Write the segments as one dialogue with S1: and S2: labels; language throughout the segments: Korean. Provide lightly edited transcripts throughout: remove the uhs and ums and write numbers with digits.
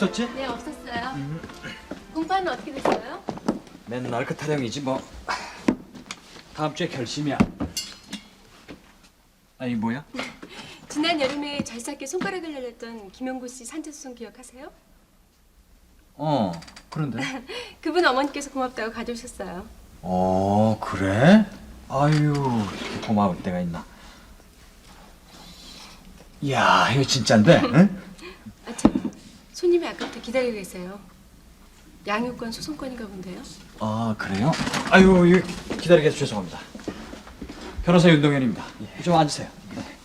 S1: 없었지?
S2: 네, 없었어요. 공파는 어떻게 됐어요?
S1: 맨날 그 타령이지 뭐. 다음 주에 결심이야. 아니 뭐야?
S2: 지난 여름에 절삭게 손가락을 날렸던 김영구 씨 산재수송 기억하세요?
S1: 그런데.
S2: 그분 어머니께서 고맙다고 가져오셨어요.
S1: 그래? 아유, 이렇게 고마울 때가 있나. 이야, 이거 진짠데? 응?
S2: 아, 참. 손님이 아까부터 기다리고 계세요. 양육권 소송권인가 본데요.
S1: 아, 그래요? 아유, 이거 기다리게 해서 죄송합니다. 변호사 윤동현입니다. 예, 좀 앉으세요. 네.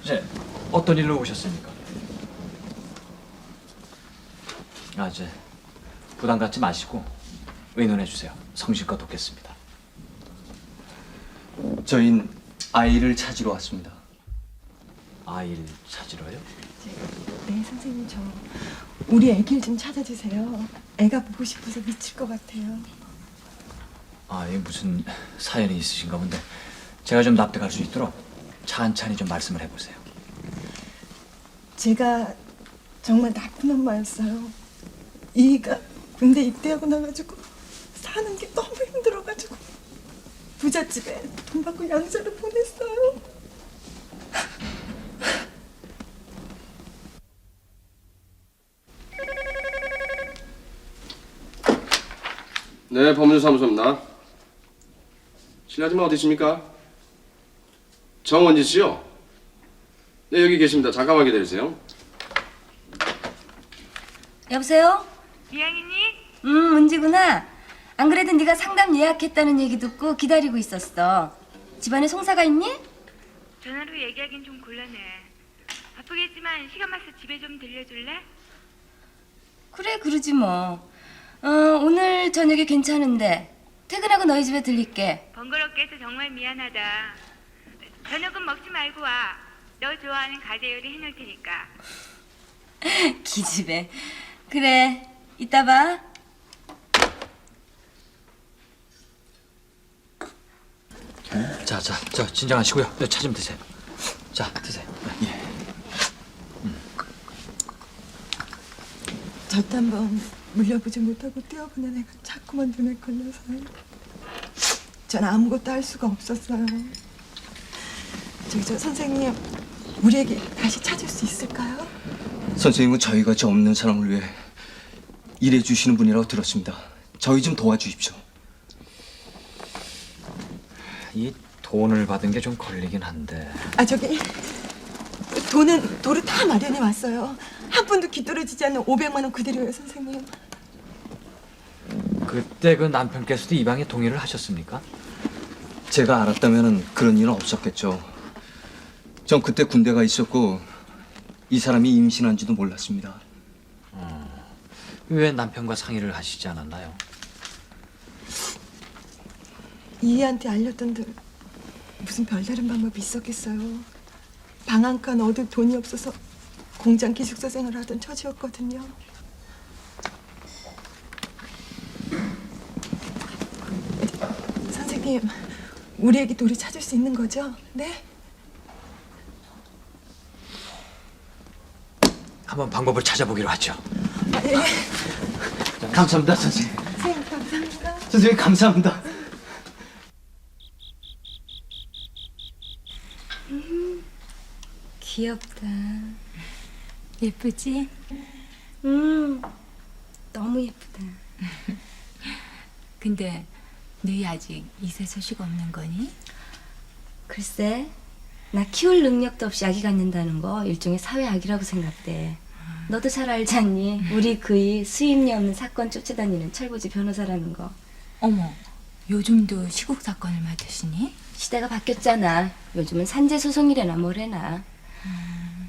S1: 이제 어떤 일로 오셨습니까? 이제 부담 갖지 마시고 의논해 주세요. 성실껏 돕겠습니다.
S3: 저흰 아이를 찾으러 왔습니다.
S1: 아이를 찾으러요?
S4: 네, 선생님 저 우리 애기를 좀 찾아주세요. 애가 보고 싶어서 미칠 것 같아요.
S1: 이게 무슨 사연이 있으신가 본데 제가 좀 납득할 수 있도록 찬찬히 좀 말씀을 해보세요.
S4: 제가 정말 나쁜 엄마였어요. 이가 군대 입대하고 나가지고 사는 게 너무 힘들어가지고 부잣집에 돈 받고 양자를 보냈어요.
S5: 네, 법률사무소입니다. 실례하지만 어디 있습니까? 정원지 씨요? 네, 여기 계십니다. 잠깐만 기다리세요.
S6: 여보세요?
S7: 이양이니?
S6: 은지구나. 안 그래도 네가 상담 예약했다는 얘기 듣고 기다리고 있었어. 집안에 송사가 있니?
S7: 전화로 얘기하긴 좀 곤란해. 바쁘겠지만 시간 맞서 집에 좀 들려줄래?
S6: 그래, 그러지 뭐. 오늘 저녁에 괜찮은데 퇴근하고 너희 집에 들릴게.
S7: 번거롭게 해서 정말 미안하다. 저녁은 먹지 말고 와. 너 좋아하는 가재 요리 해놓을 테니까.
S6: 기집애. 그래, 이따 봐.
S1: 자, 진정하시고요. 차 좀 드세요. 자, 드세요. 예.
S4: 저도 한번 물려보지 못하고 뛰어보낸 애가 자꾸만 눈에 걸려서요. 전 아무것도 할 수가 없었어요. 저 선생님, 우리 애기 다시 찾을 수 있을까요?
S3: 선생님은 저희같이 없는 사람을 위해 일해 주시는 분이라고 들었습니다. 저희 좀 도와주십시오.
S1: 이 돈을 받은 게 좀 걸리긴 한데.
S4: 저기 도를 다 마련해 왔어요. 한 푼도 귀떨어지지 않는 500만 원 그대로요, 선생님.
S1: 그때 그 남편께서도 이 방에 동의를 하셨습니까?
S3: 제가 알았다면 그런 일은 없었겠죠. 전 그때 군대가 있었고 이 사람이 임신한지도 몰랐습니다.
S1: 왜 남편과 상의를 하시지 않았나요?
S4: 이희한테 알렸던들 무슨 별다른 방법이 있었겠어요. 방 한 칸 얻을 돈이 없어서 공장 기숙사 생활을 하던 처지였거든요. 선생님, 우리 애기 도리 찾을 수 있는 거죠? 네?
S1: 한번 방법을 찾아보기로 하죠.
S4: 예.
S3: 자, 감사합니다, 선생님.
S4: 선생님, 감사합니다.
S3: 선생님 감사합니다.
S6: 귀엽다. 예쁘지? 너무 예쁘다.
S8: 근데 너희 아직 이세 소식 없는 거니?
S6: 글쎄, 나 키울 능력도 없이 아기 갖는다는 거 일종의 사회악이라고 생각돼. 너도 잘 알지 않니? 우리 그이 수입료 없는 사건 쫓아다니는 철부지 변호사라는 거.
S8: 어머, 요즘도 시국 사건을 맡으시니?
S6: 시대가 바뀌었잖아. 요즘은 산재 소송이래나 뭐래나.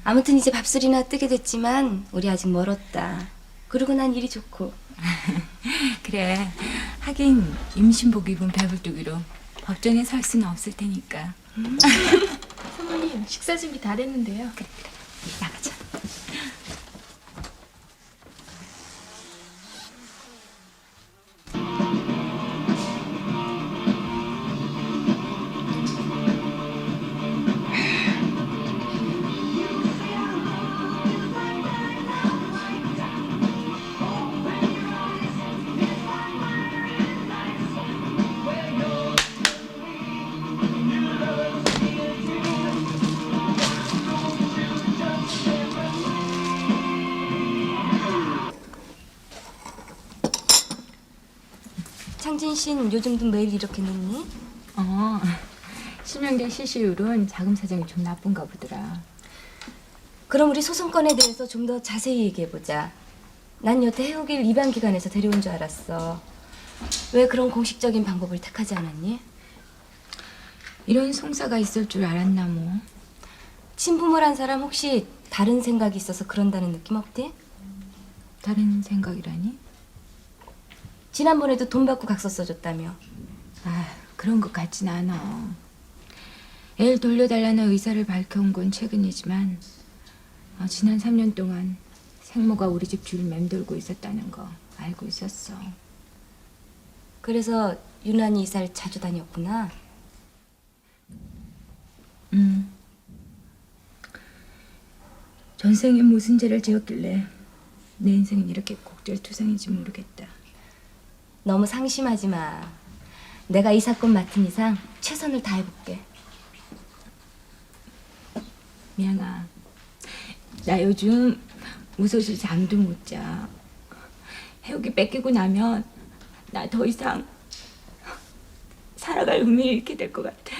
S6: 아무튼 이제 밥술이나 뜨게 됐지만 우리 아직 멀었다. 그리고 난 일이 좋고.
S8: 그래, 하긴 임신복 입은 배불뚝이로 법정에 설 수는 없을 테니까.
S2: 사모님, 식사 준비 다 됐는데요.
S8: 그래, 나가자.
S6: 혼신 요즘도 매일 이렇게 늦니?
S8: 실명된 시시율은 자금 사정이 좀 나쁜가 보더라.
S6: 그럼 우리 소송건에 대해서 좀 더 자세히 얘기해보자. 난 여태 해오길 입양기관에서 데려온 줄 알았어. 왜 그런 공식적인 방법을 택하지 않았니?
S8: 이런 송사가 있을 줄 알았나 뭐.
S6: 친부모란 사람 혹시 다른 생각이 있어서 그런다는 느낌 없디?
S8: 다른 생각이라니?
S6: 지난번에도 돈 받고 각서 써줬다며.
S8: 그런 것 같진 않아. 애를 돌려달라는 의사를 밝혀온 건 최근이지만 지난 3년 동안 생모가 우리 집 주위를 맴돌고 있었다는 거 알고 있었어.
S6: 그래서 유난히 이사를 자주 다녔구나.
S8: 전생에 무슨 죄를 지었길래 내 인생은 이렇게 곡절투성인지 모르겠다.
S6: 너무 상심하지 마. 내가 이 사건 맡은 이상 최선을 다해볼게.
S8: 미안아. 나 요즘 무서워서 잠도 못 자. 해옥이 뺏기고 나면 나 더 이상 살아갈 의미를 잃게 될 것 같아.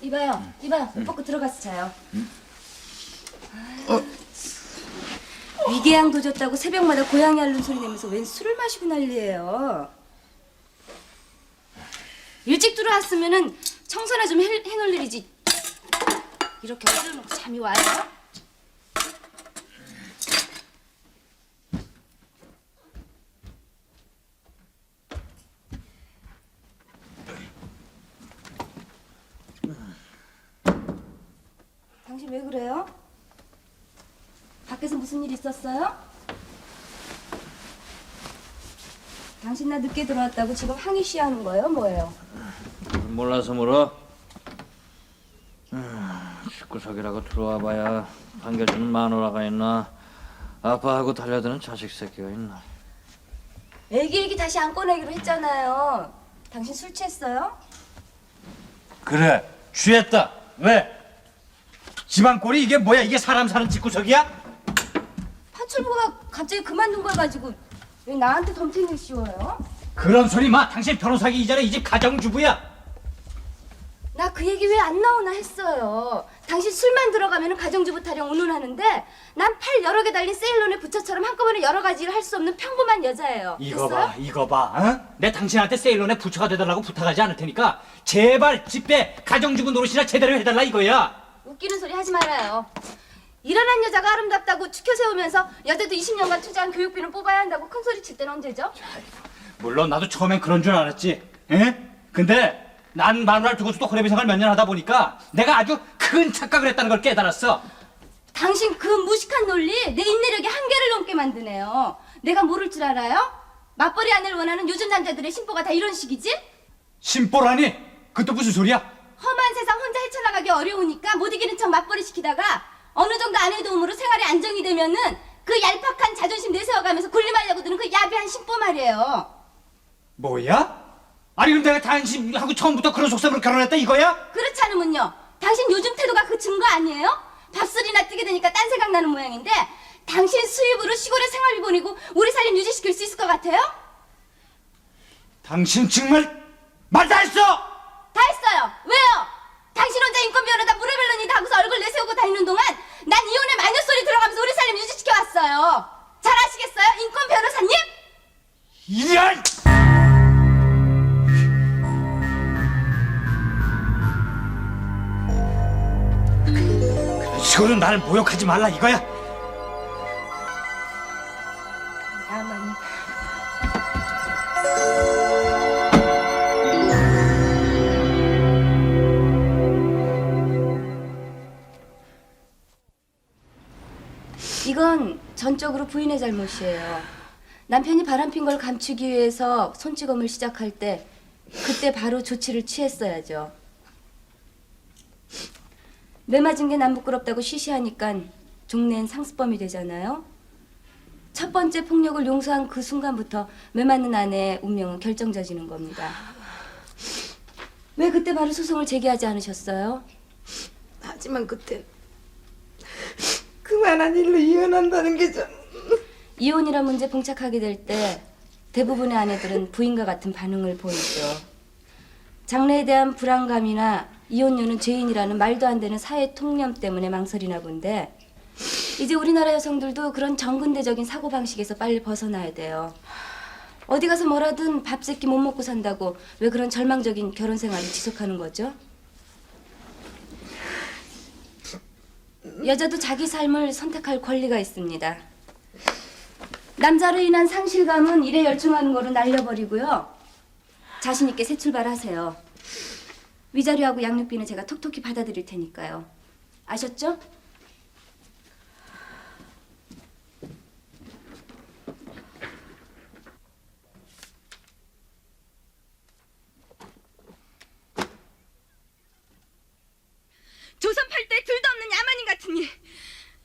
S6: 이봐요. 옷 벗고 들어가서 자요. 위궤양 도졌다고 새벽마다 고양이 앓는 소리 내면서 웬 술을 마시고 난리예요. 일찍 들어왔으면은 청소나 좀 해놓을 일이지. 이렇게 엎드려놓고 잠이 와요? 당신 왜 그래요? 밖에서 무슨 일 있었어요? 당신 나 늦게 들어왔다고 지금 항의 시하는 거예요? 뭐예요?
S9: 몰라서 물어. 집구석이라고 들어와봐야 반겨주는 마누라가 있나 아빠하고 달려드는 자식 새끼가 있나.
S6: 애기 얘기 다시 안 꺼내기로 했잖아요. 당신 술 취했어요?
S1: 그래, 취했다. 왜? 집안 꼴이 이게 뭐야? 이게 사람 사는 집구석이야?
S6: 파출부가 갑자기 그만둔 걸 가지고 왜 나한테 덤탱이를 씌워요?
S1: 그런 소리 마. 당신 변호사기 이전에 이 집 가정주부야.
S6: 나 그 얘기 왜 안 나오나 했어요. 당신 술만 들어가면 가정주부 타령 운운하는데 난 팔 여러 개 달린 세일론의 부처처럼 한꺼번에 여러 가지 일을 할 수 없는 평범한 여자예요.
S1: 이거
S6: 됐어요?
S1: 봐, 이거 봐. 어? 내 당신한테 세일론의 부처가 되달라고 부탁하지 않을 테니까 제발 집배 가정주부 노릇이나 제대로 해달라 이거야.
S6: 웃기는 소리 하지 말아요. 일어난 여자가 아름답다고 추켜 세우면서 여자도 20년간 투자한 교육비는 뽑아야 한다고 큰 소리 칠 때는 언제죠?
S1: 물론 나도 처음엔 그런 줄 알았지. 에? 근데 난 마누라를 두고서도 호래비 생활 몇 년 하다 보니까 내가 아주 큰 착각을 했다는 걸 깨달았어.
S6: 당신 그 무식한 논리 내 인내력의 한계를 넘게 만드네요. 내가 모를 줄 알아요? 맞벌이 아내를 원하는 요즘 남자들의 심보가 다 이런 식이지?
S1: 심보라니? 그것도 무슨 소리야?
S6: 험한 세상 혼자 헤쳐나가기 어려우니까 못 이기는 척 맞벌이 시키다가 어느 정도 아내의 도움으로 생활이 안정이 되면은 그 얄팍한 자존심 내세워가면서 군림하려고 드는 그 야비한 심보 말이에요.
S1: 뭐야? 아니 그럼 내가 당신하고 처음부터 그런 속셈으로 결혼했다 이거야?
S6: 그렇지 않으면요. 당신 요즘 태도가 그 증거 아니에요? 밥술이나 뜨게 되니까 딴 생각 나는 모양인데 당신 수입으로 시골에 생활비 보내고 우리 살림 유지시킬 수 있을 것 같아요?
S1: 당신 정말 말 다 했어!
S6: 다 했어요. 왜요? 당신 혼자 인권 변호다 무레벨론이다 하고서 얼굴 내세우고 다니는 동안 난 이혼의 마녀 소리 들어가면서 우리 살림 유지시켜 왔어요. 잘 아시겠어요? 인권 변호사님?
S1: 이런! 그런 식으로 나를 모욕하지 말라 이거야?
S6: 야만이. 이건 전적으로 부인의 잘못이에요. 남편이 바람핀 걸 감추기 위해서 손찌검을 시작할 때 그때 바로 조치를 취했어야죠. 매 맞은 게 남 부끄럽다고 시시하니까 종래엔 상습범이 되잖아요. 첫 번째 폭력을 용서한 그 순간부터 매맞는 아내의 운명은 결정져지는 겁니다. 왜 그때 바로 소송을 제기하지 않으셨어요?
S4: 하지만 그때 그만한 일로 이혼한다는 게 좀...
S6: 이혼이란 문제에 봉착하게 될 때 대부분의 아내들은 부인과 같은 반응을 보이죠. 장래에 대한 불안감이나 이혼녀는 죄인이라는 말도 안 되는 사회 통념 때문에 망설이나 본데 이제 우리나라 여성들도 그런 정근대적인 사고방식에서 빨리 벗어나야 돼요. 어디 가서 뭐라든 밥 세끼 못 먹고 산다고 왜 그런 절망적인 결혼 생활을 지속하는 거죠? 여자도 자기 삶을 선택할 권리가 있습니다. 남자로 인한 상실감은 일에 열중하는 거로 날려버리고요. 자신 있게 새 출발하세요. 위자료하고 양육비는 제가 톡톡히 받아드릴 테니까요. 아셨죠?
S10: 조선 팔도에 둘도 없는 야만인 같으니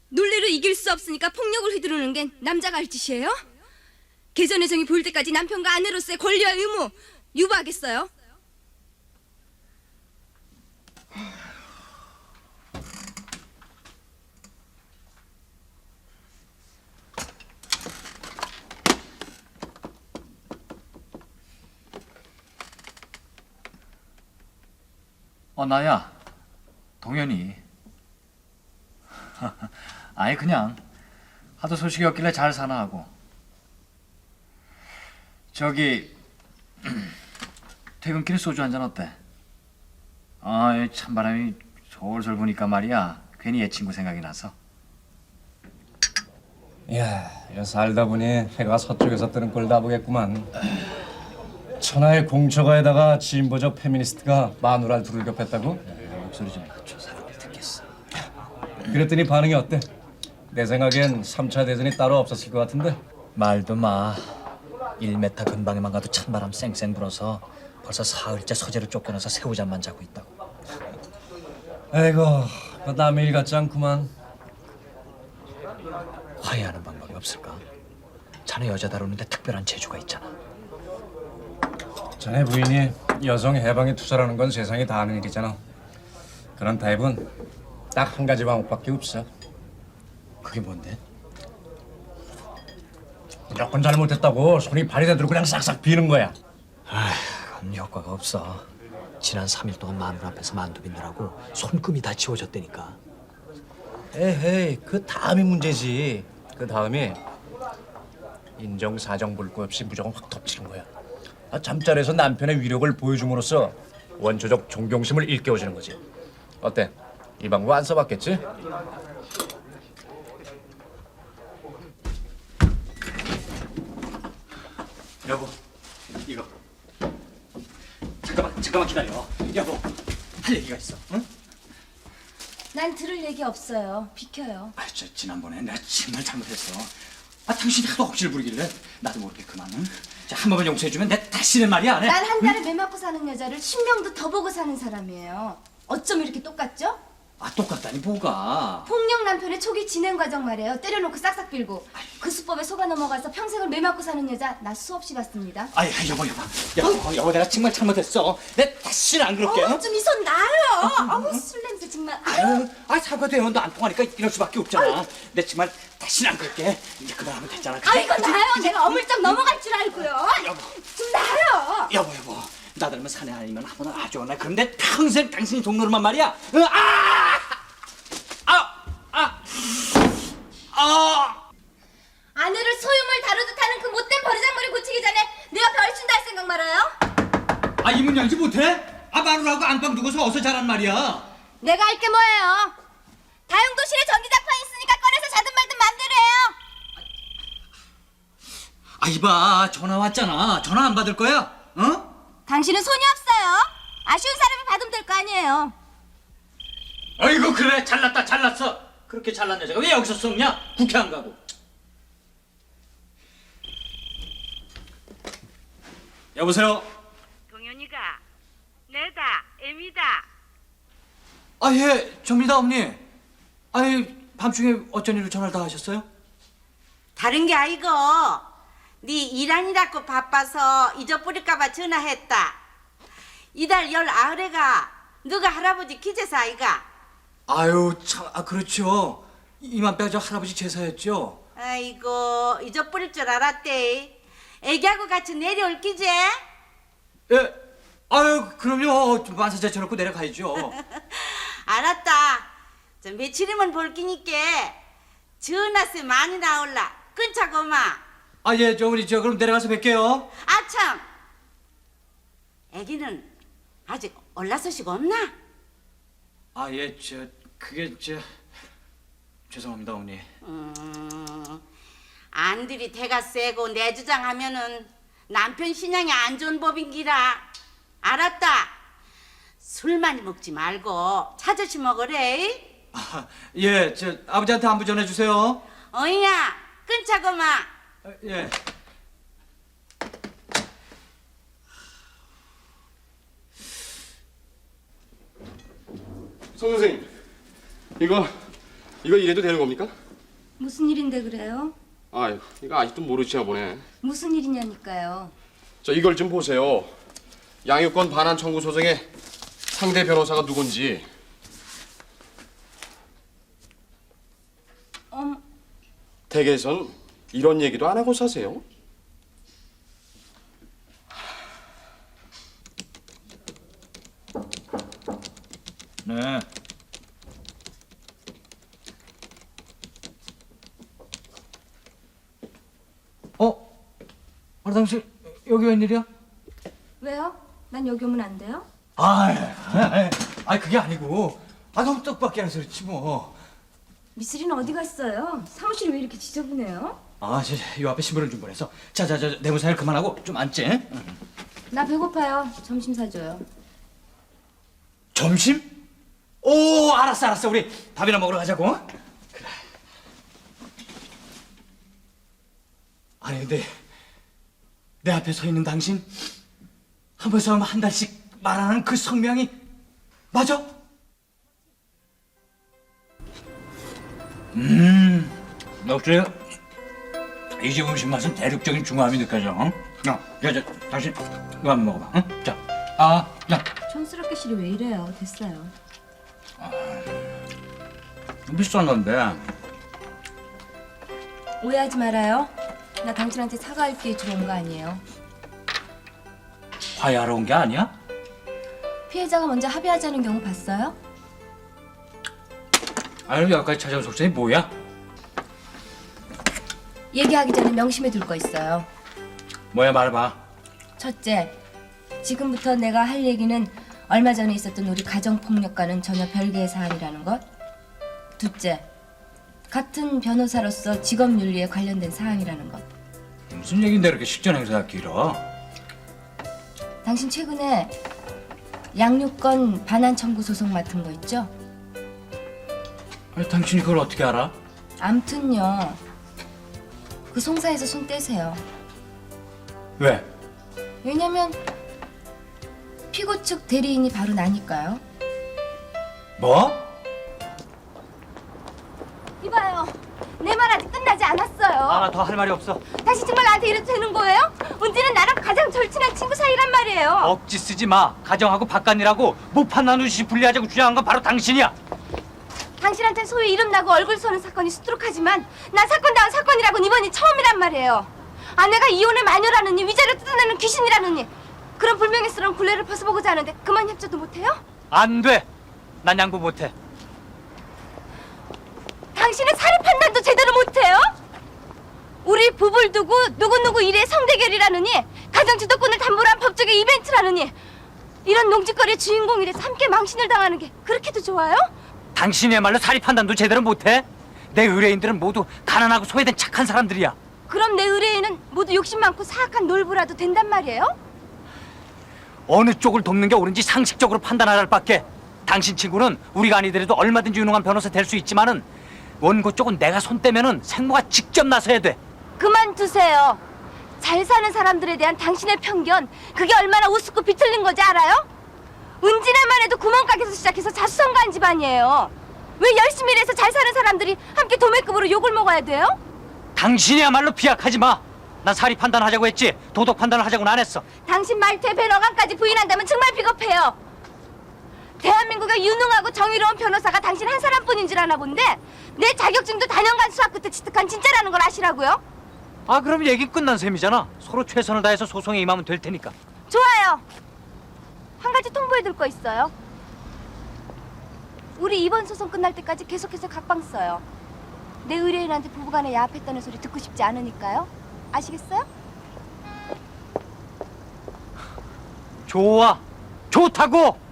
S10: 논리로 이길 수 없으니까 폭력을 휘두르는 게 남자가 할 짓이에요? 개전의 정이 보일 때까지 남편과 아내로서의 권리와 의무 유보하겠어요?
S1: 나야. 동현이. 아예 그냥 하도 소식이 없길래 잘 사나 하고. 저기 퇴근길에 소주 한잔 어때? 이 찬바람이 솔솔 부니까 말이야. 괜히 옛 친구 생각이 나서.
S11: 야, 살다 보니 해가 서쪽에서 뜨는 꼴 다 보겠구만. 천하의 공처가에다가 진보적 페미니스트가 마누라를 두를 겹했다고?
S1: 목소리 좀 낮춰. 사람들 듣겠어.
S11: 그랬더니 반응이 어때? 내 생각엔 3차 대전이 따로 없었을 것 같은데.
S1: 말도 마. 1m 근방에만 가도 찬바람 쌩쌩 불어서 벌써 사흘째 서재로 쫓겨나서 새우잠만 자고 있다고.
S11: 아이고, 그 남의 일 같지 않구만.
S1: 화해하는 방법이 없을까? 자네 여자 다루는데 특별한 재주가 있잖아.
S11: 자네 부인이 여성 해방에 투자라는 건 세상이 다 아는 일이잖아. 그런 타입은 딱 한 가지 방법밖에 없어.
S1: 그게 뭔데?
S11: 무조건 잘못했다고 손이 발이 되도록 그냥 싹싹 비는 거야.
S1: 그건 효과가 없어. 지난 3일 동안 마누라 앞에서 만두 빚느라고 손금이 다 지워졌다니까.
S11: 에헤이, 그 다음이 문제지. 그 다음이 인정 사정 볼 거 없이 무조건 확 덮치는 거야. 잠자리에서 남편의 위력을 보여줌으로써 원초적 존경심을 일깨워주는 거지. 어때? 이 방법 안 써봤겠지?
S1: 여보, 이거. 잠깐만 기다려. 여보, 할 얘기가 있어. 응?
S6: 난 들을 얘기 없어요. 비켜요.
S1: 지난번에 내가 정말 잘못했어. 당신이 하도 억지를 부리길래 나도 모르게 그만. 한 번만 용서해주면 내 다시는 말이야 안 해.
S6: 난 한 달에 매 맞고 사는 여자를 10명도 더 보고 사는 사람이에요. 어쩜 이렇게 똑같죠?
S1: 똑같다니 뭐가.
S6: 폭력 남편의 초기 진행 과정 말이에요. 때려놓고 싹싹 빌고 그 수법에 속아 넘어가서 평생을 매 맞고 사는 여자 나 수없이 봤습니다.
S1: 여보 내가 정말 잘못했어. 내 다시는 안 그럴게.
S6: 좀 이 손 놔요. 술 냄새 정말.
S1: 사과돼요. 너 안 통하니까 이럴 수밖에 없잖아. 내 정말 다시는 안 그럴게. 이제 그만하면 됐잖아.
S6: 이거 놔요. 내가 어물쩍 넘어갈 줄 알고요.
S1: 여보.
S6: 좀 놔요.
S1: 여보. 나 닮은 사내 아니면 한번 아주 나 그럼 내 평생 당신이 동료로만 말이야.
S6: 아내를 소유물 다루듯 하는 그 못된 버르장머리 고치기 전에 내가 별친다 할 생각 말아요?
S1: 이 문 열지 못해? 마누라하고 안방 두고서 어서 자란 말이야.
S6: 내가 할 게 뭐예요? 다용도실에 전기장판 있으니까 꺼내서 자든 말든 맘대로 해요.
S1: 이봐 전화 왔잖아. 전화 안 받을 거야?
S6: 당신은 손이 없어요. 아쉬운 사람이 받으면 될 거 아니에요.
S1: 아이고 그래 잘났어. 그렇게 잘난 여자가 왜 여기서 썩냐? 국회 안 가고. 여보세요.
S7: 동현이가 내다 애미다.
S1: 예 접니다 어머니. 밤중에 어쩐 일로 전화를 다 하셨어요?
S12: 다른 게 아니고 네 일하느라고 바빠서 잊어버릴까봐 전화했다. 이달 19회가 너가 할아버지 기제사 아이가?
S1: 아유 참, 그렇죠. 이맘때가 저 할아버지 제사였죠.
S12: 아이고 잊어버릴 줄 알았대. 애기하고 같이 내려올 기제?
S1: 예. 아유 그럼요. 만사 제쳐놓고 내려가야죠.
S12: 알았다. 저 며칠이면 볼 끼니까 전화세 많이 나올라. 끊자고 마.
S1: 아 예, 저 우리 저 그럼 내려가서 뵐게요.
S12: 아참. 애기는 아직 올라서시고 없나?
S1: 아 예, 저 그게 저 죄송합니다 어머니.
S12: 안들이 대가 세고 내 주장하면은 남편 신앙이 안 좋은 법인기라. 알았다. 술 많이 먹지 말고 차저씨 먹으래.
S1: 아, 예, 저 아버지한테 안부 전해주세요.
S12: 어이야 끊자고 마.
S1: 예.
S5: 송 선생님, 이거 이래도 되는 겁니까?
S6: 무슨 일인데 그래요?
S5: 아유, 이거 아직도 모르시나 보네.
S6: 무슨 일이냐니까요.
S5: 저 이걸 좀 보세요. 양육권 반환 청구 소송의 상대 변호사가 누군지. 댁에선 이런 얘기도 안 하고 사세요?
S1: 네. 당신 여기 웬일이야?
S6: 왜요? 난 여기 오면 안 돼요?
S1: 그게 아니고, 너무 떡밖에 안 그렇지 뭐.
S6: 미쓰리는 어디 갔어요? 사무실이 왜 이렇게 지저분해요?
S1: 요 앞에 신문을 좀 보내서. 자, 내무사일 그만하고 좀 앉지. 응?
S6: 나 배고파요. 점심 사줘요.
S1: 점심? 오, 알았어. 우리 밥이나 먹으러 가자고. 그래. 아니 근데 내 앞에 서 있는 당신 한 번 싸우면 한 달씩 말하는 그 성명이 맞아? 역시 이 집 음식 맛은 대륙적인 중화함이 느껴져. 당신 이거 한번 먹어봐. 응? 자, 야.
S6: 촌스럽게 실이 왜 이래요? 됐어요.
S1: 비싼 건데.
S6: 오해하지 말아요. 나 당신한테 사과할 기회 주러 온 거 아니에요.
S1: 화해하러 온 게 아니야?
S6: 피해자가 먼저 합의하자는 경우 봤어요?
S1: 아니 여기까지 찾아온 속셈이 뭐야?
S6: 얘기하기 전에 명심해 둘 거 있어요.
S1: 뭐야 말해봐.
S6: 첫째, 지금부터 내가 할 얘기는 얼마 전에 있었던 우리 가정폭력과는 전혀 별개의 사안이라는 것. 둘째, 같은 변호사로서 직업윤리에 관련된 사항이라는 것.
S1: 무슨 얘긴데 이렇게 식전 행사가 길어?
S6: 당신 최근에 양육권 반환 청구 소송 맡은 거 있죠?
S1: 아니 당신이 그걸 어떻게 알아?
S6: 암튼요, 그 송사에서 손 떼세요.
S1: 왜?
S6: 왜냐면 피고 측 대리인이 바로 나니까요.
S1: 뭐?
S10: 이봐요. 내 말 아직 끝나지 않았어요.
S1: 나 더 할 말이 없어.
S10: 다시 정말 나한테 이래도 되는 거예요? 은지는 나랑 가장 절친한 친구 사이란 말이에요.
S1: 억지 쓰지 마. 가정하고 바깥일하고 못판 나누시 분리하자고 주장한 건 바로 당신이야.
S10: 당신한텐 소위 이름 나고 얼굴 서는 사건이 수두룩하지만 난 사건다운 사건이라고는 이번이 처음이란 말이에요. 아내가 이혼을 마녀라느니 위자료 뜯어내는 귀신이라느니 그런 불명예스러운 굴레를 벗어보고자 하는데 그만 협조도 못해요?
S1: 안 돼. 난 양보 못해.
S10: 당신은 사리 판단도 제대로 못해요? 우리 부부를 두고 누구누구 일의 성대결이라느니 가정 주도권을 담보로 한 법적인 이벤트라느니 이런 농짓거리의 주인공이라서 함께 망신을 당하는 게 그렇게도 좋아요?
S1: 당신이야말로 사리 판단도 제대로 못해? 내 의뢰인들은 모두 가난하고 소외된 착한 사람들이야.
S10: 그럼 내 의뢰인은 모두 욕심 많고 사악한 놀부라도 된단 말이에요?
S1: 어느 쪽을 돕는 게 옳은지 상식적으로 판단할 밖에. 당신 친구는 우리가 아니더라도 얼마든지 유능한 변호사 될 수 있지만은 원고 쪽은 내가 손 떼면은 생모가 직접 나서야 돼.
S10: 그만두세요. 잘 사는 사람들에 대한 당신의 편견, 그게 얼마나 우습고 비틀린 건지 알아요? 은진애만 해도 구멍가게에서 시작해서 자수성가한 집안이에요. 왜 열심히 일해서 잘 사는 사람들이 함께 도매급으로 욕을 먹어야 돼요?
S1: 당신이야말로 비약하지 마. 난 사리 판단하자고 했지 도덕 판단을 하자고는 안 했어.
S10: 당신 말투에 배너감까지 부인한다면 정말 비겁해요. 대한민국의 유능하고 정의로운 변호사가 당신 한 사람뿐인 줄 아나 본데 내 자격증도 단연간 수학 끝에 취득한 진짜라는 걸 아시라고요?
S1: 아 그럼 얘기 끝난 셈이잖아. 서로 최선을 다해서 소송에 임하면 될 테니까.
S10: 좋아요. 한 가지 통보해둘 거 있어요. 우리 이번 소송 끝날 때까지 계속해서 각방 써요. 내 의뢰인한테 부부간에 야합했다는 소리 듣고 싶지 않으니까요. 아시겠어요?
S1: 좋아. 좋다고.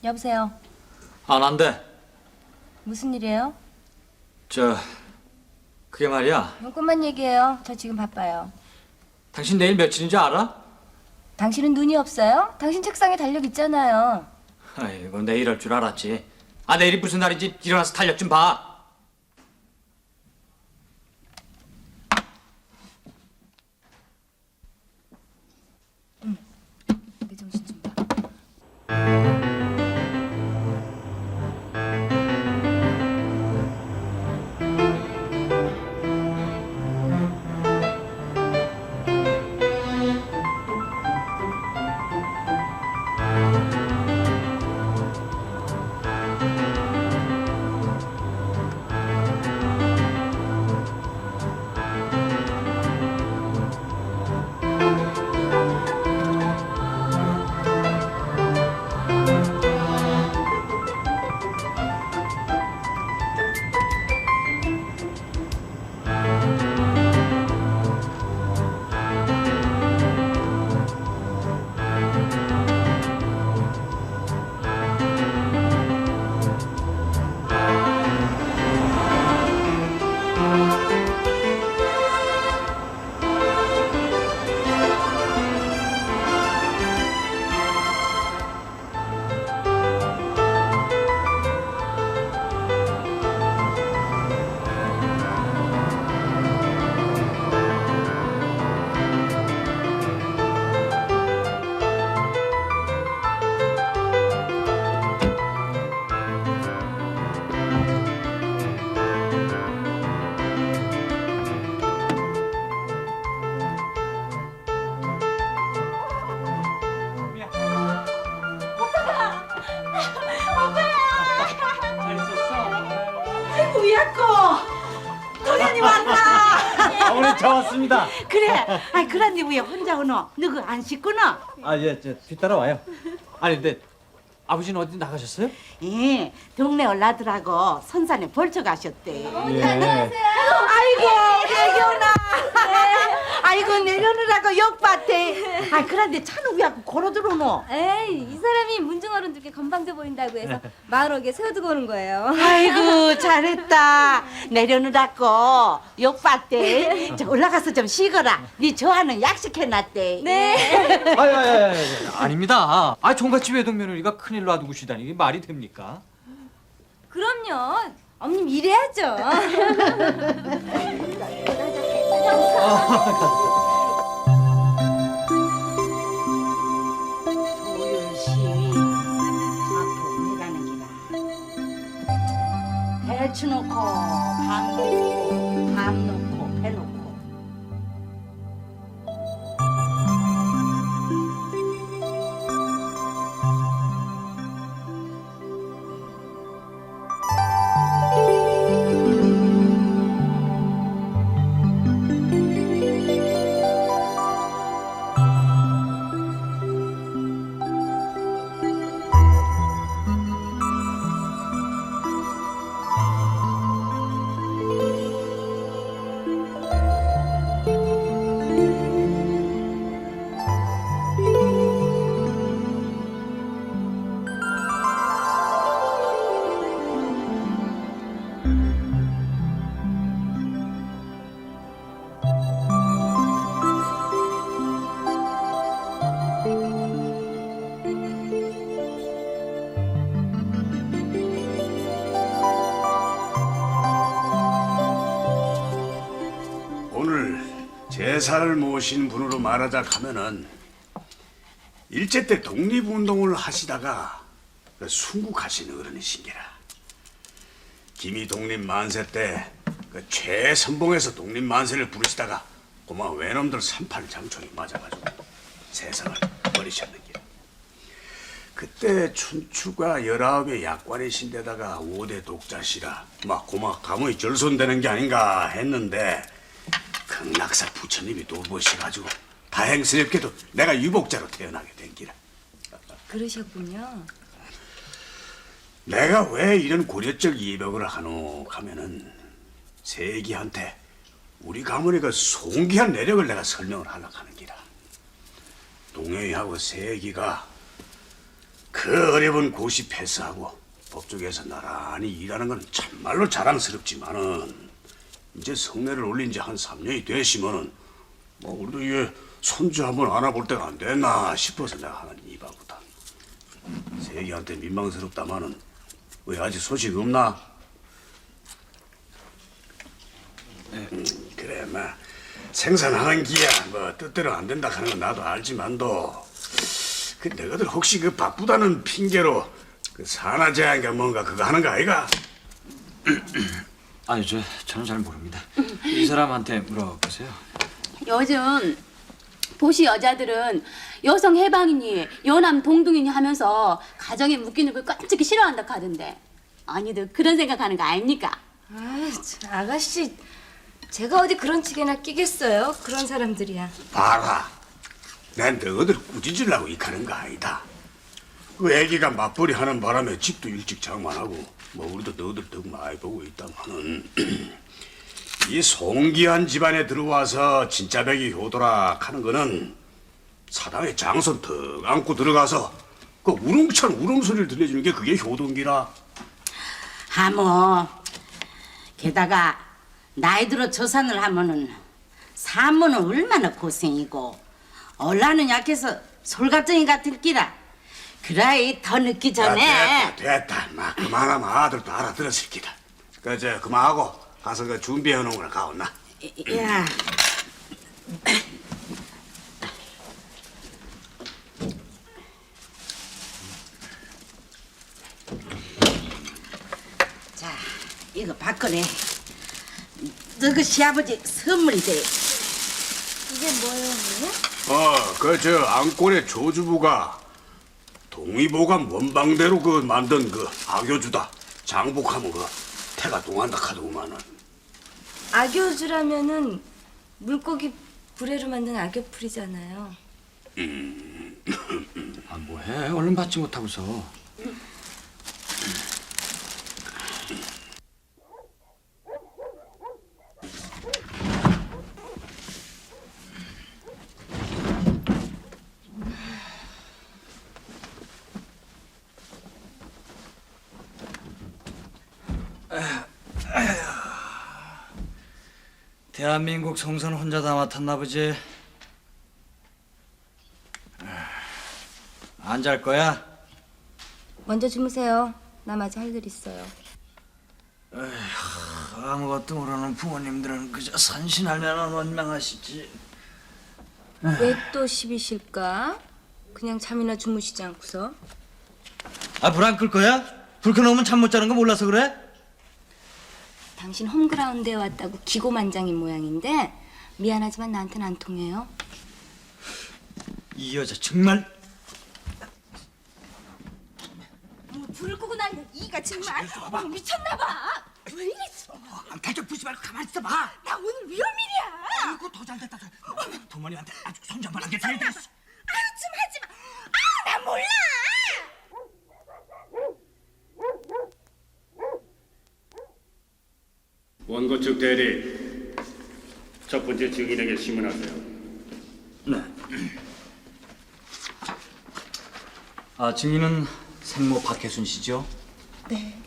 S6: 여보세요.
S3: 안 돼.
S6: 무슨 일이에요?
S3: 그게 말이야.
S6: 조금만 얘기해요. 저 지금 바빠요.
S3: 당신 내일 며칠인지 알아?
S6: 당신은 눈이 없어요? 당신 책상에 달력 있잖아요.
S3: 아이고 내일 할 줄 알았지. 내일이 무슨 날인지 일어나서 달력 좀 봐.
S6: 내 정신 좀 봐.
S12: 도련님 왔나?
S1: 어머니 저 왔습니다.
S12: 그래. 그런데 왜 혼자 오노? 너그 안 씻구나?
S1: 저 뒤따라와요. 아니 근데 아버지는 어디 나가셨어요?
S12: 예, 동네 얼라들하고 선산에 벌쳐 가셨대.
S1: 예.
S12: 아이고, 내려놔. 아이고, 내려놓으라고 욕봤대. 그런데 차는 왜 걸어 들어오노?
S6: 에이, 이 사람이 문중어른들께 건방져 보인다고 해서 마을옥에 세워두고 오는 거예요.
S12: 아이고, 잘했다. 내려놓으라고 욕봤대. 저 올라가서 좀 쉬거라. 네 좋아하는 약식 해놨대.
S6: 네.
S1: 아닙니다. 종갓집 외동며느리가 큰일 놔두고 쉬다니 이게 말이 됩니까?
S6: 그럼요. 엄님 일해야죠.
S12: 조율시위 작품 해가는 기라. 배추 넣고 밥 넣고 밥 넣고 배 넣고.
S13: 제사를 모신 분으로 말하자 하면은 일제 때 독립운동을 하시다가 그 순국하신 어른이신기라. 김이 독립만세 때 그 최선봉에서 독립만세를 부르시다가 고마 외놈들 38 장총이 맞아가지고 세상을 버리셨는기라. 그때 춘추가 19의 약관이신데다가 5대 독자시라 막 고마 감히 절손되는 게 아닌가 했는데 극락사 부처님이 돌보셔가지고 다행스럽게도 내가 유복자로 태어나게 된 기라.
S6: 그러셨군요.
S13: 내가 왜 이런 고려적 이력을 하노 하면은 세기한테 우리 가문의 그 송기한 내력을 내가 설명을 하려고 하는 기라. 동해하고 세기가 그 어려운 고시 패스하고 법조계에서 나란히 일하는 건 참말로 자랑스럽지만은 이제 성례를 올린 지 한 3년이 되시면은 뭐 우리도 이게 손주 한번 안아볼 때가 안 됐나 싶어서 내가 하는 이바구다. 세기한테 민망스럽다마는 왜 아직 소식 없나? 그래 뭐 생산하는 기야 뭐 뜻대로 안 된다 하는 건 나도 알지만도 그 너희들 혹시 그 바쁘다는 핑계로 그 산화제한가 뭔가 그거 하는 거 아이가?
S9: 아니 저는 잘 모릅니다. 이 사람한테 물어보세요.
S14: 요즘 도시 여자들은 여성 해방이니 여남 동둥이니 하면서 가정에 묶이는 걸 깜찍이 싫어한다 하던데 언니도 그런 생각하는 거 아닙니까?
S6: 아, 참, 아가씨, 제가 어디 그런 칙에나 끼겠어요? 그런 사람들이야.
S13: 봐라, 난 너희들 꾸짖으려고 이카는 거 아니다. 그 애기가 맞벌이 하는 바람에 집도 일찍 장만하고 뭐 우리도 너희들 덕 많이 보고 있다마는 이 송기한 집안에 들어와서 진짜 백이 효도라 하는 거는 사당에 장손 턱 안고 들어가서 그 우렁찬 울음소리를 들려주는 게 그게 효도인기라.
S12: 하모 게다가 나이 들어 조산을 하면은 산모는 얼마나 고생이고 얼라는 약해서 솔갑쟁이 같을 기라. 그라이 더 늦기 전에
S13: 됐다 막 그만하면 아들도 알아들었을 기다. 그저 그만하고 가서 그 준비해 놓은 거나 가온나.
S12: 야 자, 이거 받거래. 너 그 시아버지 선물이 돼.
S6: 이게 뭐예요,
S13: 그 저 안골의 조주부가 동의보감 원방대로 그 만든 그 악교주다. 장복하면 그 태가 동한다 카더구만은.
S6: 악교주라면은 물고기 불에로 만든 악교풀이잖아요.
S9: 아 뭐해? 얼른 받지 못하고서.
S1: 대한민국 성선 혼자 다 맡았나 보지. 안 잘 거야?
S6: 먼저 주무세요. 나 마저 할 일 있어요.
S1: 아무것도 모르는 부모님들은 그저 산신하려는 원망하시지.
S6: 왜 또 시비실까? 그냥 잠이나 주무시지 않고서.
S1: 아, 불 안 끌 거야? 불 켜놓으면 잠 못 자는 거 몰라서 그래?
S6: 당신 홈그라운드에 왔다고 기고만장인 모양인데 미안하지만 나한테는 안 통해요.
S1: 이 여자 정말.
S10: 불을 끄고 난 이가 정말 미쳤나 봐. 왜 이래?
S1: 발좀 부지 말고 가만히 있어봐.
S10: 나 오늘 위험일이야.
S1: 아이고 더 잘됐다. 부모님한테 아주 손잡만 안게 잘됐어.
S10: 아유 좀 하지 마. 나 몰라.
S15: 원고 측 대리, 첫 번째 증인에게 심문하세요.
S1: 네. 아, 증인은 생모 박혜순 씨죠?
S4: 네,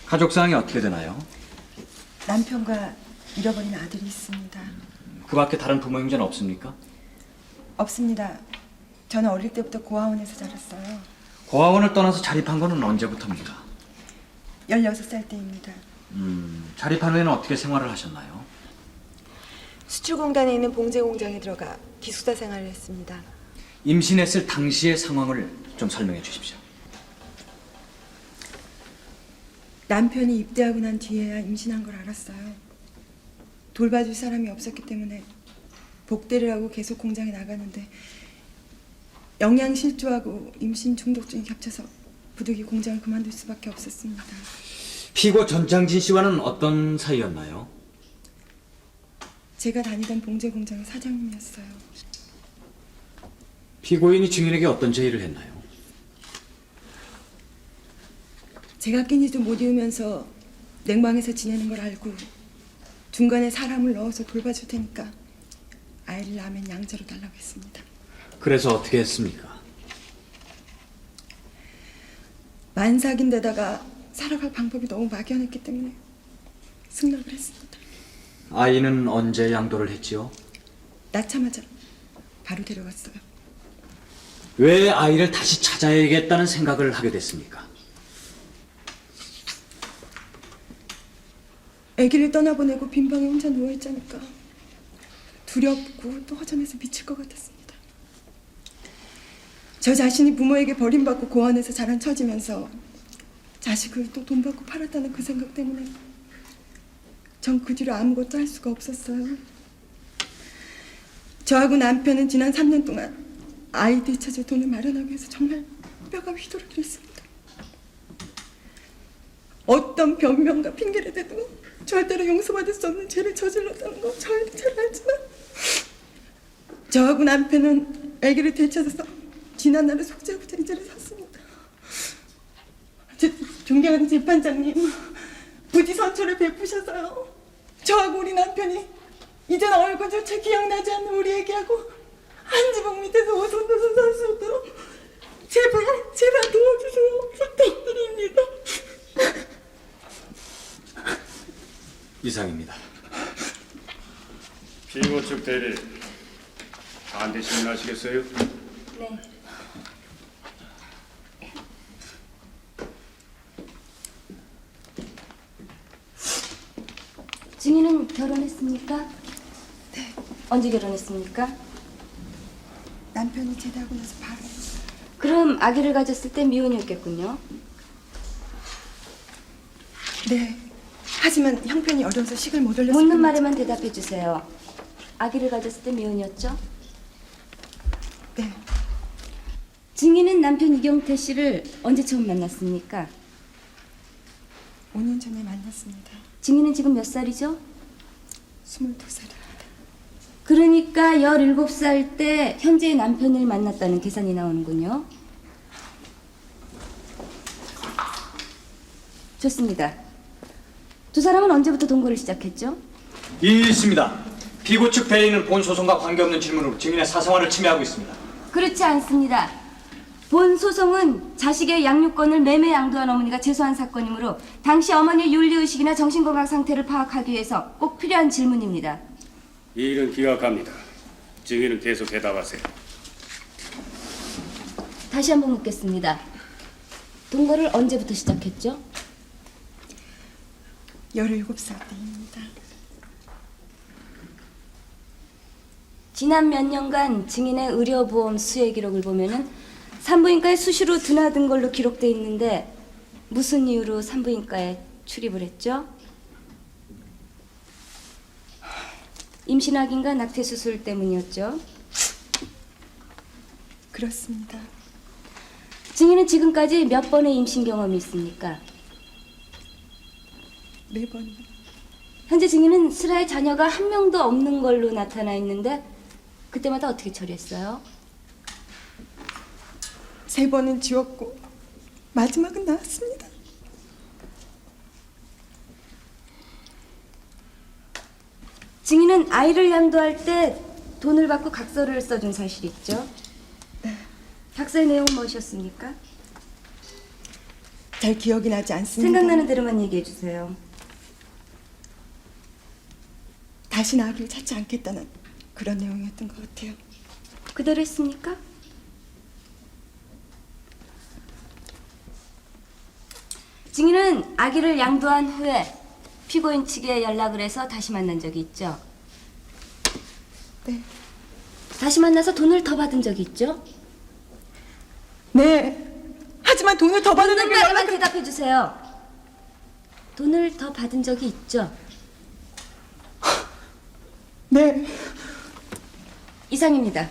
S1: 가족 사항이 어떻게 되나요?
S4: 남편과 잃어버린 아들이 있습니다.
S1: 그 밖에 다른 부모 형제는 없습니까?
S4: 없습니다. 저는 어릴 때부터 고아원에서 자랐어요.
S1: 고아원을 떠나서 자립한 거는 언제부터입니까?
S4: 16살 때입니다.
S1: 자립한 후에는 어떻게 생활을 하셨나요?
S4: 수출공단에 있는 봉제 공장에 들어가 기숙사 생활을 했습니다.
S1: 임신했을 당시의 상황을 좀 설명해 주십시오.
S4: 남편이 입대하고 난 뒤에야 임신한 걸 알았어요. 돌봐줄 사람이 없었기 때문에 복대를 하고 계속 공장에 나가는데 영양실조하고 임신 중독증이 겹쳐서 부득이 공장을 그만둘 수밖에 없었습니다.
S1: 피고 전창진 씨와는 어떤 사이였나요?
S4: 제가 다니던 봉제 공장의 사장님이었어요.
S1: 피고인이 증인에게 어떤 제의를 했나요?
S4: 제가 끼니도 못 이으면서 냉방에서 지내는 걸 알고 중간에 사람을 넣어서 돌봐줄 테니까 아이를 낳으면 양자로 달라고 했습니다.
S1: 그래서 어떻게 했습니까?
S4: 만삭인데다가 살아갈 방법이 너무 막연했기 때문에 승낙을 했습니다.
S1: 아이는 언제 양도를 했지요?
S4: 낳자마자 바로 데려갔어요.
S1: 왜 아이를 다시 찾아야겠다는 생각을 하게 됐습니까?
S4: 아기를 떠나보내고 빈방에 혼자 누워있자니까 두렵고 또 허전해서 미칠 것 같았습니다. 저 자신이 부모에게 버림받고 고아원에서 자란 처지면서 자식을 또 돈 받고 팔았다는 그 생각 때문에 전 그 뒤로 아무것도 할 수가 없었어요. 저하고 남편은 지난 3년 동안 아이 되찾을 돈을 마련하기 위해서 정말 뼈가 휘도르기로 했습니다. 어떤 변명과 핑계를 대도 절대로 용서받을 수 없는 죄를 저질렀다는 거 저희도 잘 알지만 저하고 남편은 아기를 되찾아서 지난날에 속죄하고 대죄를 샀습니다. 존경하는 재판장님, 부디 선처를 베푸셔서요. 저하고 우리 남편이 이젠 얼굴조차 기억나지 않는 우리 애기하고 한 지붕 밑에서 오손도손 살 수 있도록 제발 도와주세요. 부탁드립니다.
S1: 이상입니다.
S15: 피고 측 대리 반대 신문하시겠어요?
S6: 네. 증인은 결혼했습니까?
S4: 네.
S6: 언제 결혼했습니까?
S4: 남편이 제대하고 나서 바로.
S6: 그럼 아기를 가졌을 때 미혼이었겠군요.
S4: 네. 하지만 형편이 어려워서 식을 못 올려서.
S6: 묻는 말에만 대답해 주세요. 아기를 가졌을 때 미혼이었죠?
S4: 네.
S6: 증인은 남편 이경태 씨를 언제 처음 만났습니까?
S4: 5년 전에 만났습니다.
S6: 증인은 지금 몇 살이죠?
S4: 22살입니다.
S6: 그러니까 17살 때 현재의 남편을 만났다는 계산이 나오는군요. 좋습니다. 두 사람은 언제부터 동거를 시작했죠?
S1: 있습니다. 피고 측 대리인은 본 소송과 관계없는 질문으로 증인의 사생활을 침해하고 있습니다.
S6: 그렇지 않습니다. 본 소송은 자식의 양육권을 매매 양도한 어머니가 제소한 사건이므로 당시 어머니의 윤리의식이나 정신건강 상태를 파악하기 위해서 꼭 필요한 질문입니다.
S15: 이 일은 기각합니다. 증인은 계속 대답하세요.
S6: 다시 한번 묻겠습니다. 동거를 언제부터 시작했죠?
S4: 17살 때입니다.
S6: 지난 몇 년간 증인의 의료보험 수혜 기록을 보면은 산부인과에 수시로 드나든 걸로 기록돼 있는데 무슨 이유로 산부인과에 출입을 했죠? 임신확인과 낙태 수술 때문이었죠?
S4: 그렇습니다.
S6: 증인은 지금까지 몇 번의 임신 경험이 있습니까?
S4: 4번이요.
S6: 현재 증인은 슬아의 자녀가 한 명도 없는 걸로 나타나 있는데 그때마다 어떻게 처리했어요?
S4: 3번은 지웠고 마지막은 나왔습니다.
S6: 증인은 아이를 양도할 때 돈을 받고 각서를 써준 사실이 있죠?
S4: 네.
S6: 각서의 내용은 무엇이었습니까?
S4: 잘 기억이 나지 않습니다.
S6: 생각나는 대로만 얘기해 주세요.
S4: 다시는 아기를 찾지 않겠다는 그런 내용이었던 것 같아요.
S6: 그대로 했습니까? 증인은 아기를 양도한 후에 피고인 측에 연락을 해서 다시 만난 적이 있죠?
S4: 네.
S6: 다시 만나서 돈을 더 받은 적이 있죠?
S4: 네. 하지만 돈을 더 받는 게
S6: 말만 대답해 주세요. 돈을 더 받은 적이 있죠?
S4: 네.
S6: 이상입니다.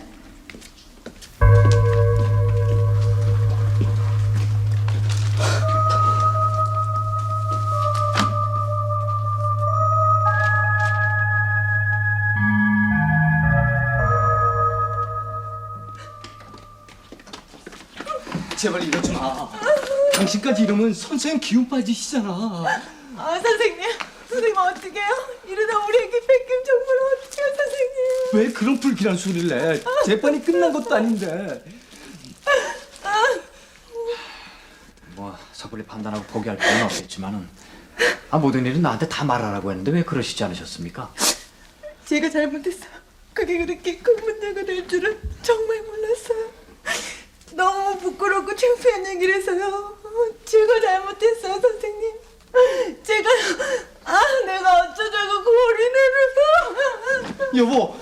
S3: 제발 이러지 마. 당신까지 이러면 선생님 기운 빠지시잖아.
S4: 아, 선생님 어떡해요? 이러다 우리 애기 뺏기면 정말 어떡해요, 선생님?
S3: 왜 그런 불길한 소리를 내? 재판이 끝난 것도 아닌데.
S1: 뭐 섣불리 판단하고 포기할 필요는 없겠지만은 모든 일은 나한테 다 말하라고 했는데 왜 그러시지 않으셨습니까?
S4: 제가 잘못했어요. 그게 그렇게 큰 문제가 될 줄은 정말 몰랐어요. 너무 부끄럽고 창피한 얘기를 해서요. 제가 잘못했어요, 선생님. 제가 내가 어쩌자고 그 어린애를.
S3: 여보.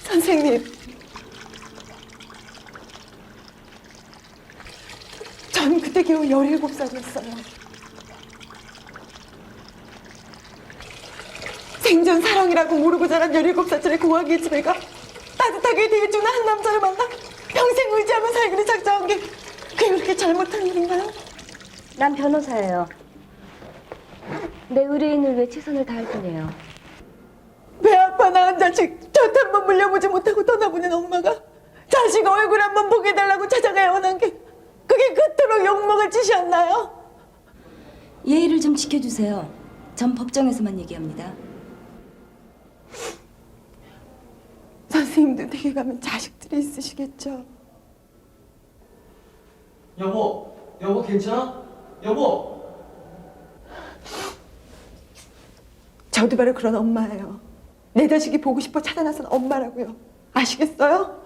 S4: 선생님, 전 그때 겨우 17살이었어요. 생전 사랑이라고 모르고 자란 17살짜리 공학의 집애가 따뜻하게 대해주는 한 남자를 만나 평생 의지하며 살기를 작정한 게 그게 그렇게 잘못한 일인가요?
S6: 난 변호사예요. 내 의뢰인을 위해 최선을 다할 뿐이에요.
S4: 배 아파 낳은 자식 곁 한 번 물려보지 못하고 떠나보낸 엄마가 자식 얼굴 한 번 보게 해달라고 찾아가야 원한 게 그게 그토록 욕먹을 짓이었나요?
S6: 예의를 좀 지켜주세요. 전 법정에서만 얘기합니다.
S4: 선생님도 댁에 가면 자식들이 있으시겠죠?
S3: 여보 괜찮아? 여보.
S4: 저도 바로 그런 엄마예요. 내 자식이 보고 싶어 찾아 나선 엄마라고요. 아시겠어요?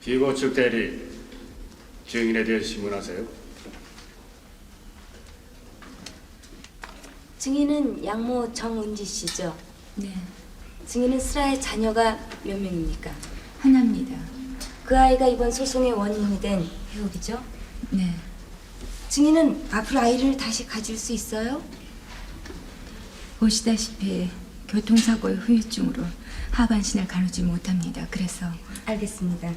S15: 피고 측 대리, 증인에 대해 신문하세요.
S6: 증인은 양모 정은지 씨죠?
S8: 네.
S6: 증인은 슬아의 자녀가 몇 명입니까?
S8: 하나입니다.
S6: 그 아이가 이번 소송의 원인이 된 해옥이죠?
S8: 네.
S6: 증인은 앞으로 아이를 다시 가질 수 있어요?
S8: 보시다시피 교통사고의 후유증으로 하반신을 가누지 못합니다. 그래서
S6: 알겠습니다.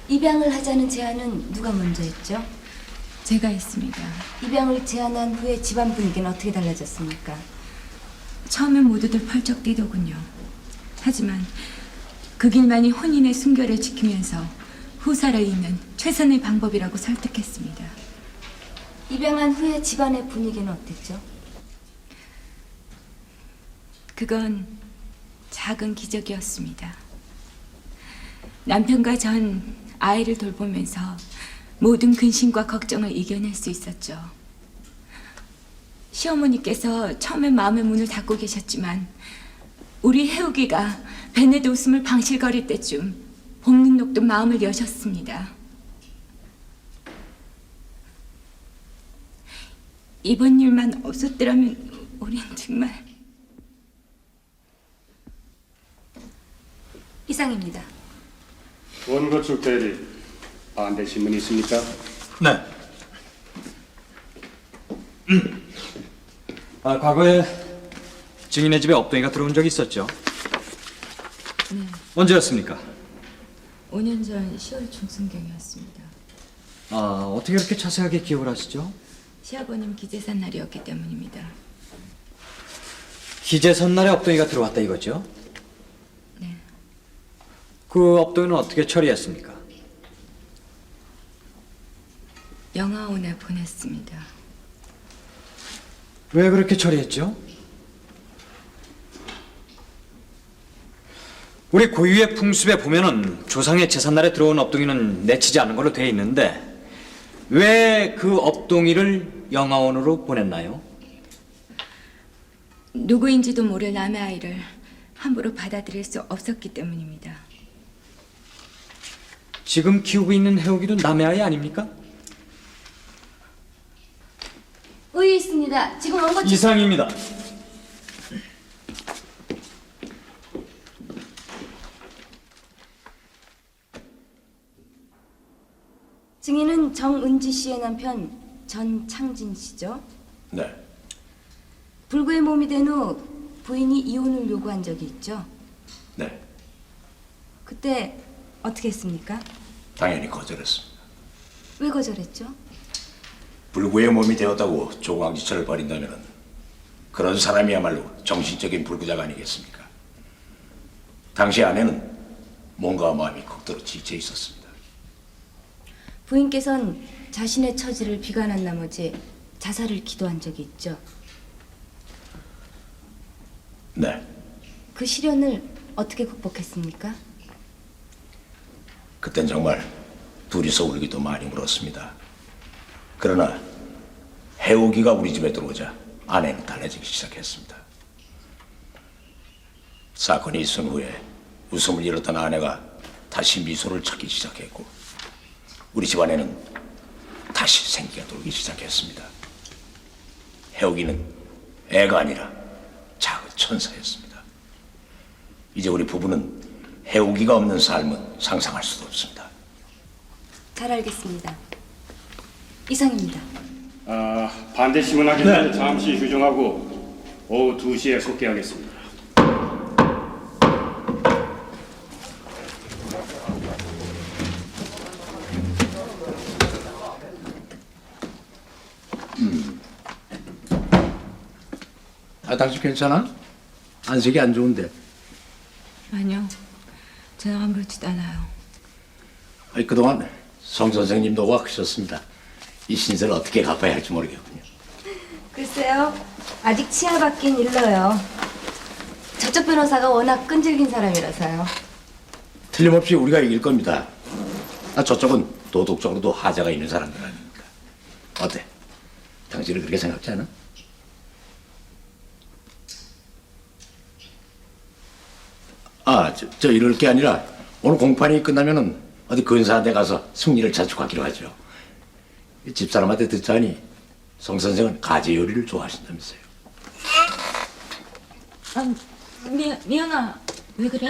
S6: 입양을 하자는 제안은 누가 먼저 했죠?
S8: 제가 했습니다.
S6: 입양을 제안한 후에 집안 분위기는 어떻게 달라졌습니까?
S8: 처음엔 모두들 펄쩍 뛰더군요. 하지만 그 길만이 혼인의 순결을 지키면서 후사를 잇는 최선의 방법이라고 설득했습니다.
S6: 입양한 후에 집안의 분위기는 어땠죠?
S8: 그건 작은 기적이었습니다. 남편과 전 아이를 돌보면서 모든 근심과 걱정을 이겨낼 수 있었죠. 시어머니께서 처음엔 마음의 문을 닫고 계셨지만 우리 해욱이가 베넷 웃음을 방실거릴 때쯤 봄눈녹도 마음을 여셨습니다. 이번 일만 없었더라면 우린 정말...
S6: 이상입니다.
S15: 원고 측 대리, 반대 신문 있습니까?
S1: 네. 과거에 증인의 집에 업둥이가 들어온 적이 있었죠?
S8: 네.
S1: 언제였습니까?
S8: 5년 전 10월 중순경이었습니다.
S9: 어떻게 그렇게 자세하게 기억을 하시죠?
S8: 시아버님 기재산 날이었기 때문입니다.
S9: 기재선 날에 업동이가 들어왔다 이거죠?
S8: 네.
S9: 그 업동이는 어떻게 처리했습니까?
S8: 영하원에 보냈습니다.
S9: 왜 그렇게 처리했죠? 우리 고유의 풍습에 보면은 조상의 제삿날에 들어온 업동이는 내치지 않는 걸로 돼 있는데 왜 그 업동이를 영하원으로 보냈나요?
S8: 누구인지도 모를 남의 아이를 함부로 받아들일 수 없었기 때문입니다.
S9: 지금 키우고 있는 해옥이도 남의 아이 아닙니까?
S10: 의의 있습니다. 지금 원고
S9: 이상입니다.
S6: 증인은 정은지 씨의 남편 전창진 씨죠?
S13: 네.
S6: 불구의 몸이 된 후 부인이 이혼을 요구한 적이 있죠?
S13: 네.
S6: 그때 어떻게 했습니까?
S13: 당연히 거절했습니다.
S6: 왜 거절했죠?
S13: 불구의 몸이 되었다고 조광지처를 벌인다면 그런 사람이야말로 정신적인 불구자가 아니겠습니까? 당시 아내는 몸과 마음이 극도로 지쳐 있었습니다.
S6: 부인께서는 자신의 처지를 비관한 나머지 자살을 기도한 적이 있죠?
S13: 네.
S6: 그 시련을 어떻게 극복했습니까?
S13: 그땐 정말 둘이서 울기도 많이 울었습니다. 그러나 해옥이가 우리 집에 들어오자 아내는 달라지기 시작했습니다. 사건이 있은 후에 웃음을 잃었던 아내가 다시 미소를 찾기 시작했고 우리 집안에는 다시 생기가 돌기 시작했습니다. 해옥이는 애가 아니라 작은 천사였습니다. 이제 우리 부부는 해옥이가 없는 삶은 상상할 수도 없습니다.
S6: 잘 알겠습니다. 이상입니다.
S15: 반대 신문하기 전에 잠시 휴정하고 오후 2시에 속개하겠습니다.
S13: 당신 괜찮아? 안색이 안 좋은데.
S8: 아니요. 저는 아무렇지도 않아요.
S13: 그동안 성 선생님도 와 크셨습니다. 이 신세를 어떻게 갚아야 할지 모르겠군요.
S6: 글쎄요. 아직 치아받긴 일러요. 저쪽 변호사가 워낙 끈질긴 사람이라서요.
S13: 틀림없이 우리가 이길 겁니다. 저쪽은 도덕적으로도 하자가 있는 사람들 아닙니까? 어때? 당신은 그렇게 생각지 않아? 저 이럴 게 아니라 오늘 공판이 끝나면은 어디 근사한 데 가서 승리를 자축하기로 하죠. 집사람한테 듣자니 성 선생은 가재 요리를 좋아하신다면서요.
S8: 미연아, 왜 그래?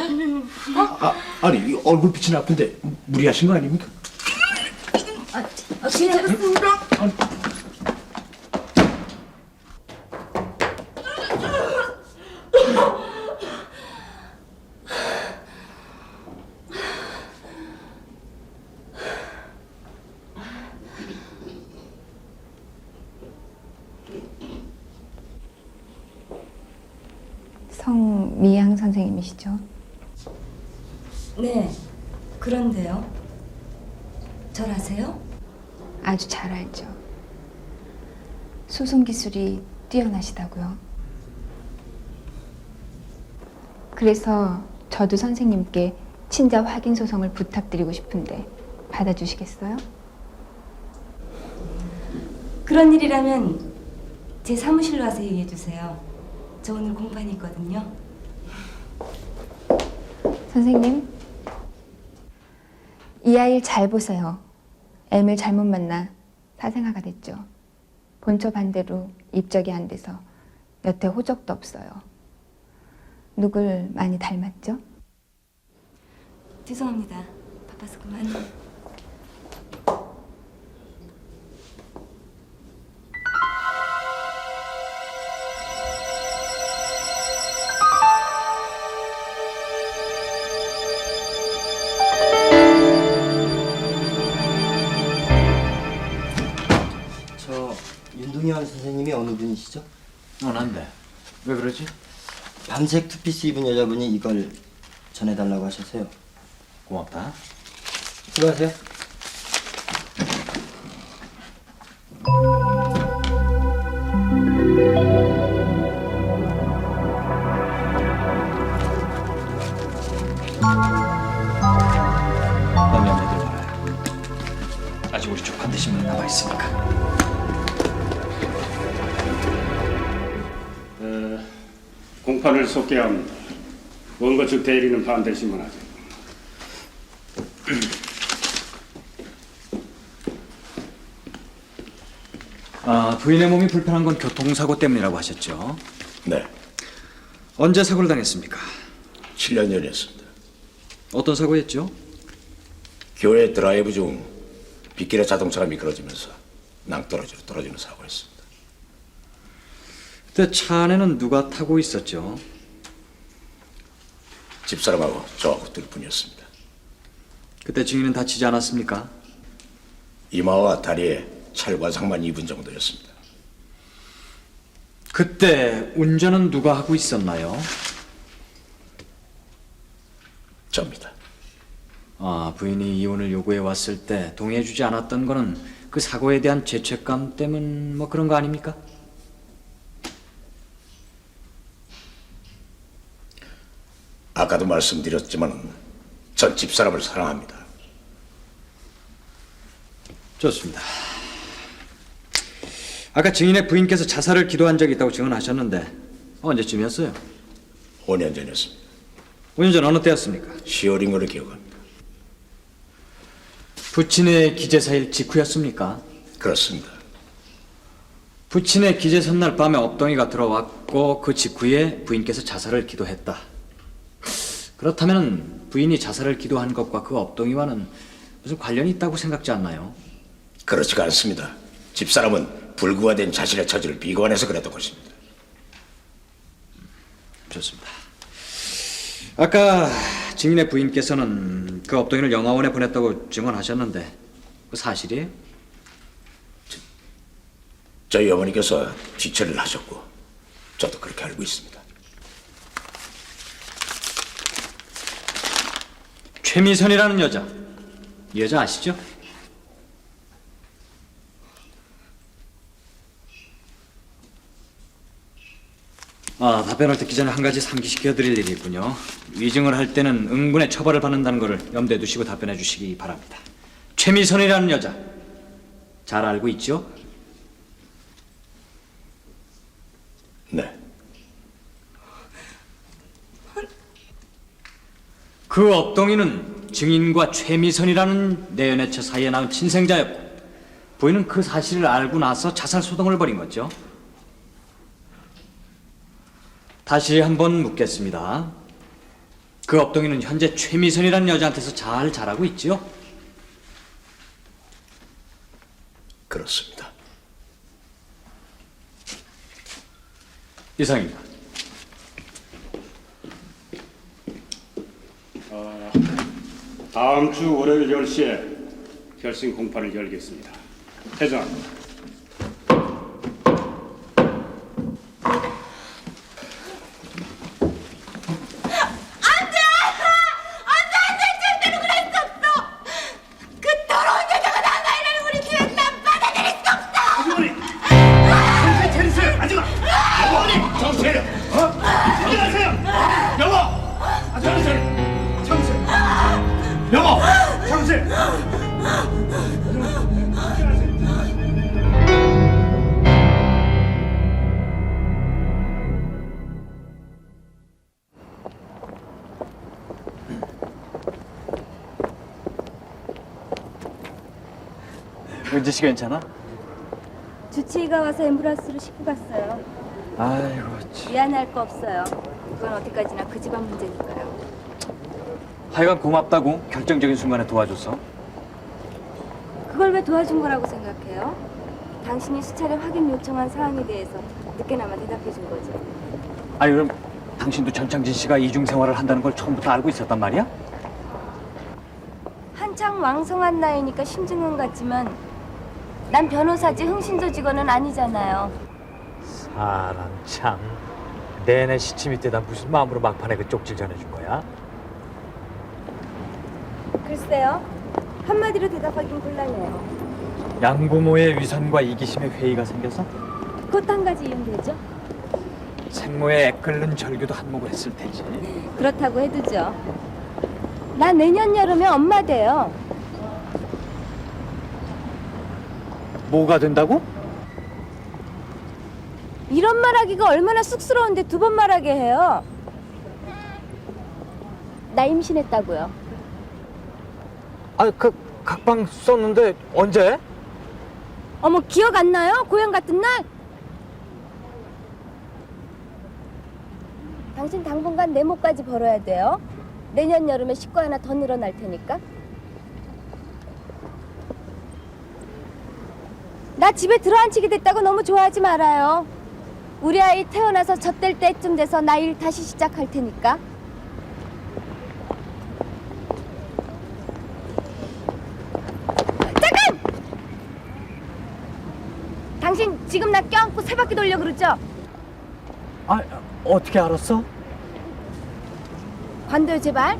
S13: 아니 이 얼굴빛이 나쁜데 무리하신 거 아닙니까?
S8: 괜찮습니다.
S16: 성미양 선생님이시죠?
S6: 네. 그런데요. 절 아세요?
S16: 아주 잘 알죠. 소송 기술이 뛰어나시다고요. 그래서 저도 선생님께 친자 확인 소송을 부탁드리고 싶은데 받아주시겠어요?
S6: 그런 일이라면 제 사무실로 와서 얘기해 주세요. 저 오늘 공판이 있거든요.
S16: 선생님, 이 아이를 잘 보세요. M을 잘못 만나 사생아가 됐죠. 본처 반대로 입적이 안 돼서 여태 호적도 없어요. 누굴 많이 닮았죠?
S6: 죄송합니다. 바빠서 그만.
S17: 이분현 선생님이 어느 분이시죠?
S9: 난데. 왜 그러지?
S17: 밤색 투피스 입은 여자분이 이걸 전해달라고 하셔서요.
S9: 고맙다.
S17: 수고하세요.
S9: 너네 애들 봐라요. 아직 우리 쪽 반대신문 남아있으니까.
S15: 공판을 속게 합니다. 원고 측 대리는 반대 신문하죠.
S9: 부인의 몸이 불편한 건 교통사고 때문이라고 하셨죠?
S13: 네.
S9: 언제 사고를 당했습니까?
S13: 7년 전이었습니다.
S9: 어떤 사고였죠?
S13: 교회 드라이브 중 빗길에 자동차가 미끄러지면서 낭떠러지로 떨어지는 사고였습니다.
S9: 그때 차 안에는 누가 타고 있었죠?
S13: 집사람하고 저하고 둘뿐이었습니다.
S9: 그때 증인은 다치지 않았습니까?
S13: 이마와 다리에 찰과상만 입은 정도였습니다.
S9: 그때 운전은 누가 하고 있었나요?
S13: 접니다.
S9: 부인이 이혼을 요구해 왔을 때 동의해주지 않았던 거는 그 사고에 대한 죄책감 때문 뭐 그런 거 아닙니까?
S13: 아까도 말씀드렸지만 전 집사람을 사랑합니다.
S9: 좋습니다. 아까 증인의 부인께서 자살을 기도한 적이 있다고 증언하셨는데 언제쯤이었어요?
S13: 5년 전이었습니다.
S9: 5년 전 어느 때였습니까?
S13: 10월인 걸로 기억합니다.
S9: 부친의 기재사일 직후였습니까?
S13: 그렇습니다.
S9: 부친의 기재 선날 밤에 업동이가 들어왔고 그 직후에 부인께서 자살을 기도했다. 그렇다면 부인이 자살을 기도한 것과 그 업동이와는 무슨 관련이 있다고 생각지 않나요?
S13: 그렇지가 않습니다. 집사람은 불구가 된 자신의 처지를 비관해서 그랬던 것입니다.
S9: 좋습니다. 아까 증인의 부인께서는 그 업동이를 영화원에 보냈다고 증언하셨는데 그 사실이에요?
S13: 저희 어머니께서 뒤처리를 하셨고 저도 그렇게 알고 있습니다.
S9: 최미선이라는 여자, 이 여자 아시죠? 답변을 듣기 전에 한 가지 상기시켜 드릴 일이 있군요. 위증을 할 때는 응분의 처벌을 받는다는 것을 염두에 두시고 답변해 주시기 바랍니다. 최미선이라는 여자, 잘 알고 있죠?
S13: 네.
S9: 그 업동이는 증인과 최미선이라는 내연애처 사이에 낳은 친생자였고 부인은 그 사실을 알고 나서 자살 소동을 벌인 거죠. 다시 한번 묻겠습니다. 그 업동이는 현재 최미선이라는 여자한테서 잘 자라고 있지요?
S13: 그렇습니다.
S9: 이상입니다.
S15: 다음 주 월요일 10시에 결심 공판을 열겠습니다. 퇴장합니다.
S9: 은지 씨 괜찮아?
S6: 주치의가 와서 앰뷸런스로 싣고 갔어요.
S9: 아이고 참.
S6: 미안할 거 없어요. 그건 어디까지나 그 집안 문제니까요.
S9: 하여간 고맙다고 결정적인 순간에 도와줘서.
S6: 그걸 왜 도와준 거라고 생각해요? 당신이 수차례 확인 요청한 사항에 대해서 늦게나마 대답해 준 거죠.
S9: 아니 그럼 당신도 전창진 씨가 이중 생활을 한다는 걸 처음부터 알고 있었단 말이야?
S6: 한창 왕성한 나이니까 심증은 같지만 난 변호사지 흥신소 직원은 아니잖아요.
S1: 사람 참. 내내 시침이 때다 무슨 마음으로 막판에 그 쪽지 전해준 거야?
S6: 글쎄요. 한마디로 대답하긴 곤란해요.
S1: 양부모의 위선과 이기심의 회의가 생겨서
S6: 그것 한 가지 이유는 되죠?
S1: 생모의 애끓는 절규도 한몫을 했을 테지.
S6: 그렇다고 해도죠. 나 내년 여름에 엄마 돼요.
S1: 뭐가 된다고?
S6: 이런 말하기가 얼마나 쑥스러운데 두 번 말하게 해요. 나 임신했다고요.
S1: 아, 그 각방 썼는데 언제?
S6: 어머, 기억 안 나요? 고향 같은 날? 당신 당분간 내 목까지 벌어야 돼요. 내년 여름에 식구 하나 더 늘어날 테니까. 나 집에 들어앉히게 됐다고 너무 좋아하지 말아요. 우리 아이 태어나서 젖될 때쯤 돼서 나 일 다시 시작할 테니까. 잠깐! 당신 지금 나 껴안고 세 바퀴 돌려 그러죠?
S1: 아, 어떻게 알았어?
S6: 관둬요 제발.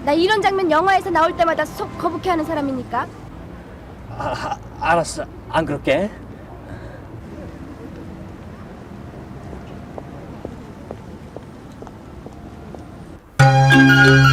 S6: 나 이런 장면 영화에서 나올 때마다 속 거북해하는 사람이니까.
S1: 알았어. 안 그럴게.
S6: 아!